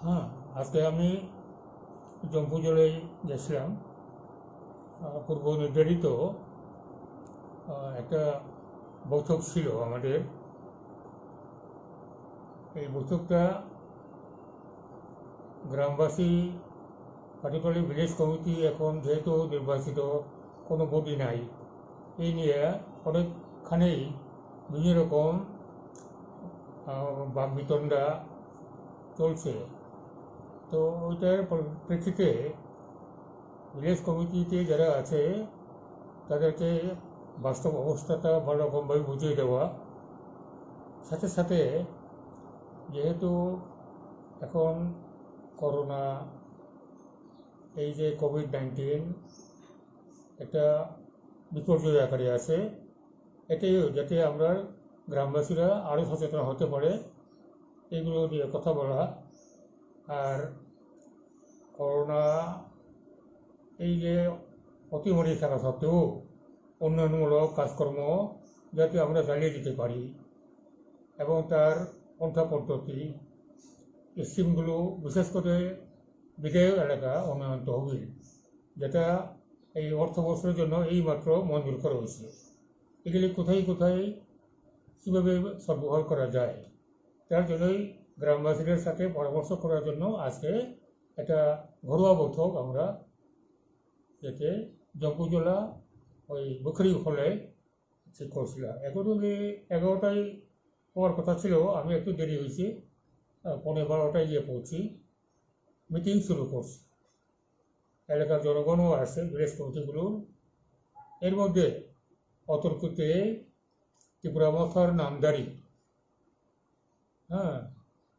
হ্যাঁ, আজকে আমি জম্পু জেলায় গেছিলাম। পূর্ব নির্ধারিত একটা বৈঠক ছিল আমাদের। এই বৈঠকটা গ্রামবাসী, পাটিপালি ভিলেজ কমিটি এখন যেহেতু নির্বাচিত, কোনো বডি নাই, এই নিয়ে অনেকখানেই বিভিন্ন রকম বাকবিতণ্ডা চলছে। তো ওইটার প্রেক্ষিতে ভিলেজ কমিটিতে যারা আছে তাদেরকে বাস্তব অবস্থাটা ভালো রকমভাবে বুঝিয়ে দেওয়া, সাথে সাথে যেহেতু এখন করোনা, এই যে কোভিড-19 একটা বিপর্যয় আকারে আছে, এটাই যাতে আমরা গ্রামবাসীরা আরও সচেতন হতে পারে এগুলো নিয়ে কথা বলা। আর করোনা এই যে অতিমারি থাকা সত্ত্বেও উন্নয়নমূলক কাজকর্ম যাতে আমরা চালিয়ে দিতে পারি এবং তার পন্থা পদ্ধতি স্কিমগুলো, বিশেষ করে বিধেয় এলাকা উন্নয়ন তহবিল, যেটা এই অর্থবর্ষের জন্য এইমাত্র মঞ্জুর করা হয়েছে, এগুলি কোথায় কোথায় কীভাবে সরবরাহ করা যায়, তার জন্যই গ্রামবাসীদের সাথে পরামর্শ করার জন্য আজকে একটা ঘরোয়া বৈঠক আমরা যেতে জম্পু জেলা ওই বখরি হলে ঠিক করছিলাম। এখন 11টায় হওয়ার কথা ছিল, আমি একটু দেরি হয়েছি, 11:15টায় গিয়ে পৌঁছি। মিটিং শুরু করছি, এলাকার জনগণও আছে, ভিলেজ কমিটিগুলোর। এর মধ্যে অতর্কিতে ত্রিপুরা মথার নামদারি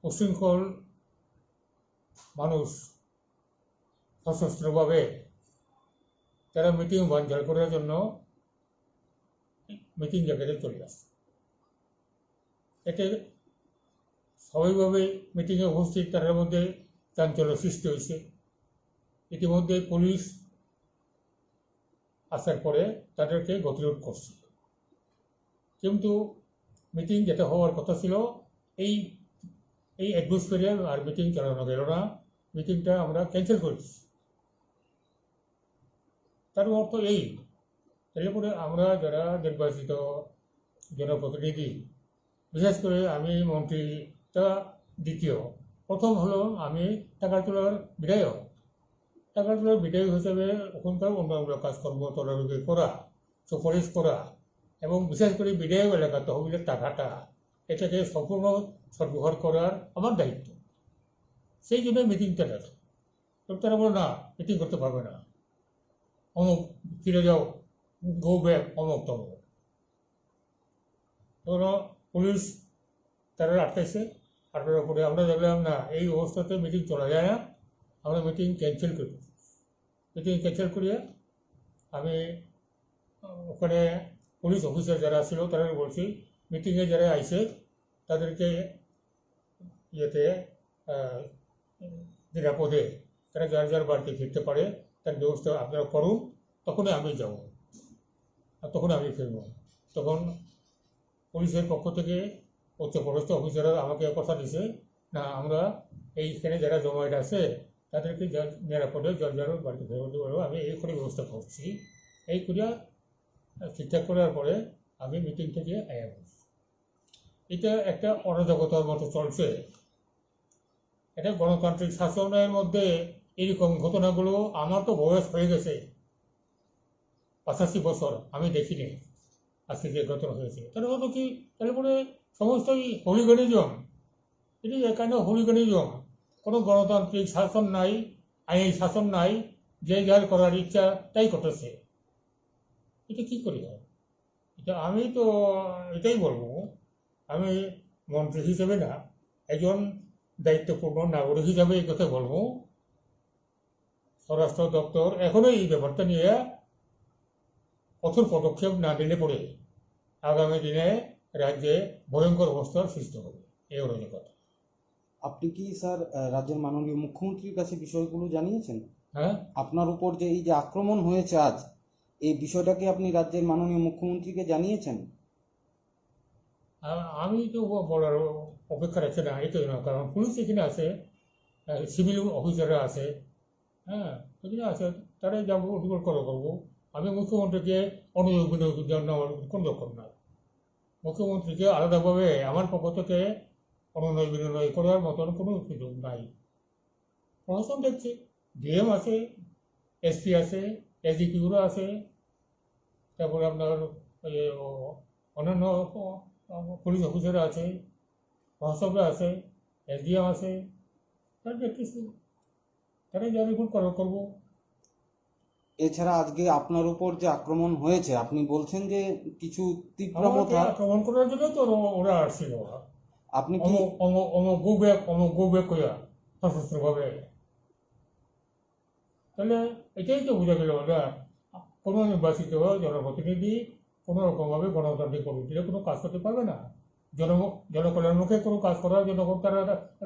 উশৃঙ্খল মানুষ সশস্ত্রভাবে তারা মিটিং বানচাল করার জন্য মিটিং জায়গাতে চলে আসে। এতে স্বাভাবিকভাবে মিটিংয়ে উপস্থিত তাদের মধ্যে চাঞ্চল্য সৃষ্টি হয়েছে। ইতিমধ্যে পুলিশ আসার পরে তাদেরকে গতিরোধ করছে, কিন্তু মিটিং যেটা হওয়ার কথা ছিল এই এই অ্যাটমসফিয়ারে আর মিটিং চালানো গেল না, মিটিংটা আমরা ক্যান্সেল করেছি। তার অর্থ এই, তাহলে পরে আমরা যারা নির্বাচিত জনপ্রতিনিধি, বিশেষ করে আমি মন্ত্রীটা দ্বিতীয়, প্রথম হলো আমি টাকারতলার বিধায়ক। টাকারতলার বিধায়ক হিসেবে ওখানকার উন্নয়নমূলক কাজকর্ম তদারকি করা, সুপারিশ করা এবং বিশেষ করে বিধায়ক এলাকা তহবিলের টাকাটা এটাকে সম্পূর্ণ সরবরাহ করার আমার দায়িত্ব। সেই জন্য মিটিংটা ডাকে। তো তারা বলে না, মিটিং করতে পারবে না, অমুক ফিরে যাও, গো ব্যাক, অমুক তমুক। তখন পুলিশ তারা আটকাইছে। আটকানোর পরে আমরা দেখলাম না, এই অবস্থাতে মিটিং চলা যায় না, আমরা মিটিং ক্যান্সেল করি। মিটিং ক্যান্সেল করিয়ে আমি ওখানে পুলিশ অফিসার যারা ছিল তাদের বলছি, মিটিংয়ে যারা আইছে তাদেরকে ইয়েতে নিরাপদে তারা যার যার বাড়িতে ফিরতে পারে তার ব্যবস্থা আপনারা করুন, তখনই আমি যাব আর তখন আমি ফিরব। তখন পুলিশের পক্ষ থেকে উচ্চপদস্থ অফিসাররা আমাকে কথা দিছে, না আমরা এইখানে যারা জমায়েত আছে তাদেরকে নিরাপদে যার যার বাড়িতে ফেরত পারবো, আমি এই করে ব্যবস্থা করছি। এই করিয়া ঠিকঠাক করার পরে আমি মিটিং থেকে আয়া বলছি। এটা একটা অরাজকতার মতো চলছে। এটা গণতান্ত্রিক শাসনের মধ্যে এরকম ঘটনাগুলো, আমার তো বয়স হয়ে গেছে 85 বছর, আমি দেখিনি আজকে যে ঘটনা হয়েছে। তাহলে হতো কি, তাহলে পরে সমস্তই হুলিগানিজম, এটি এখানে হুলিগানিজম। কোনো গণতান্ত্রিক শাসন নাই, আইনি শাসন নাই, যে যার করার ইচ্ছা তাই করতেছে। এটা কি করি হয়? এটা আমি তো এটাই বলবো, আমি মন্ত্রী হিসেবে না, একজন দায়িত্বপূর্ণ নাগরিক হিসাবে এই কথা বলবো, স্বরাষ্ট্র দপ্তর এখনো এই ব্যাপারটা নিয়ে কঠোর পদক্ষেপ না নিলে পরে আগামী দিনে রাজ্যে ভয়ঙ্কর অবস্থার সৃষ্টি হবে। এই হলো কথা। আপনি কি স্যার রাজ্যের মাননীয় মুখ্যমন্ত্রীর কাছে বিষয়গুলো জানিয়েছেন? হ্যাঁ, আপনার উপর যে এই যে আক্রমণ হয়েছে আজ, এই বিষয়টাকে আপনি রাজ্যের মাননীয় মুখ্যমন্ত্রীকে জানিয়েছেন? আমি তো বলার অপেক্ষা রাখছি না, এই তো না, কারণ পুলিশ এখানে আছে, সিভিল অফিসাররা আছে, হ্যাঁ, এগুলো আছে, তারাই যাবো রিপোর্ট করবো। আমি মুখ্যমন্ত্রীকে অনুযোগ বিনিয়োগের জন্য আমার কোনো দরকার নাই। মুখ্যমন্ত্রীকে আলাদাভাবে আমার পক্ষ থেকে অনুনয় বিনয় করার মতন কোনো সুযোগ নাই। প্রশাসন দেখছে, ডিএম আছে, এসপি আছে, এসডিপিওরা আছে, তারপরে আপনার অন্যান্য পুলিশ অফিসাররা আছে, প্রশাসকরা আছে, এসডিএম আছে, তারা দেখতেছে, তারাই যা রিপোর্ট করবো। এছাড়া আজকে আপনার উপর যে আক্রমণ হয়েছে, আপনি বলছেন যে কিছু আমাকে তীব্রমতা, আক্রমণ করার জন্য তো ওরা আসছিল, আপনি কি অমুক গো ব্যাক কইয়া সশস্ত্রভাবে। তাহলে এটাই তো বোঝা গেল ওরা কোনো নির্বাচিত জনপ্রতিনিধি কোনো রকমভাবে গণতান্ত্রিক পদ্ধতিতে কোনো কাজ করতে পারবে না। জনকল্যাণমুখে কোনো কাজ করার জন্য তারা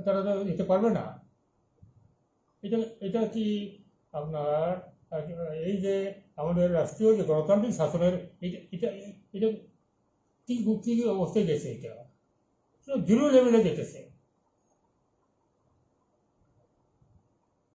তারা যেতে পারবে না। এটা এটা কি আপনার এই যে আমাদের রাষ্ট্রীয় যে গণতান্ত্রিক শাসনের এটা এটা এটা কি কি অবস্থায় গেছে, এটা জিরো লেভেলে যেতেছে।